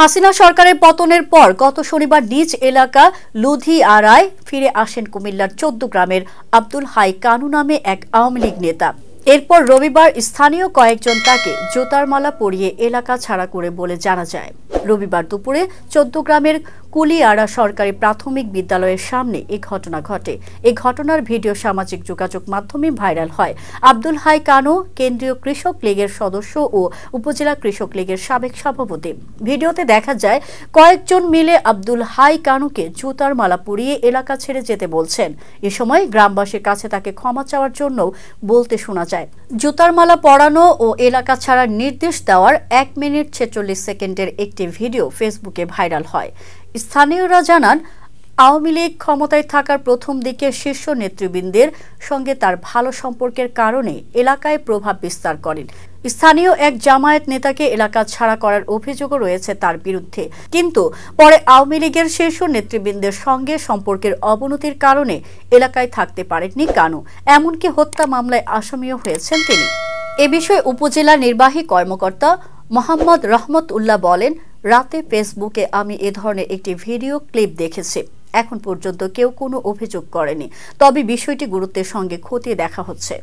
হাসিনা সরকারের পতনের পর গত শনিবার নিজ এলাকা লুধিয়ারায় ফিরে আসেন কুমিল্লার ১৪ গ্রামের আব্দুল হাই কানু নামে এক আওয়ামী লীগ নেতা। এরপর রবিবার স্থানীয় কয়েকজন তাকে জুতার মালা পরিয়ে এলাকা ছাড়া করে বলে জানা যায়। রবিবার দুপুরে ১৪ গ্রামের কুলিয়ারা সরকারি প্রাথমিক বিদ্যালয়ের সামনে এই ঘটনা ঘটে। এই ঘটনার ভিডিও সামাজিক যোগাযোগ মাধ্যমে ভাইরাল হয়। আব্দুল হাই কানু কেন্দ্রীয় কৃষক লীগের সদস্য ও উপজেলা কৃষক লীগের সাবেক সভাপতি। ভিডিওতে দেখা যায় কয়েকজন মিলে আব্দুল হাই কানুকে জুতার মালা পরিয়ে এলাকা ছেড়ে যেতে বলছেন। এ সময় গ্রামবাসীর কাছে তাকে ক্ষমা চাওয়ার জন্য বলতে শোনা যায়। জুতার মালা পরানো ও এলাকা ছাড়ার নির্দেশ দেওয়ার ১ মিনিট ৪৬ সেকেন্ডের একটি ভিডিও ফেসবুকে ভাইরাল হয়। স্থানীয়রা জানান, আওয়ামী লীগ ক্ষমতায় থাকার প্রথম দিকে শীর্ষ নেতৃবৃন্দের সঙ্গে তার ভালো সম্পর্কের কারণে এলাকায় প্রভাব বিস্তার করেন। স্থানীয় এক জামায়াত নেতাকে এলাকা ছাড়া করার অভিযোগও রয়েছে তার বিরুদ্ধে। কিন্তু পরে আওয়ামী লীগের শীর্ষ নেতৃবৃন্দের সঙ্গে সম্পর্কের অবনতির কারণে এলাকায় থাকতে পারেননি কানু। এমনকি হত্যা মামলায় আসামিও হয়েছেন তিনি। এ বিষয়ে উপজেলা নির্বাহী কর্মকর্তা মোহাম্মদ রহমতুল্লাহ বলেন, রাতে ফেসবুকে আমি এ ধরনের একটি ভিডিও ক্লিপ দেখেছি। এখন পর্যন্ত কেউ কোনো অভিযোগ করেনি, তবে বিষয়টি গুরুত্বের সঙ্গে খতিয়ে দেখা হচ্ছে।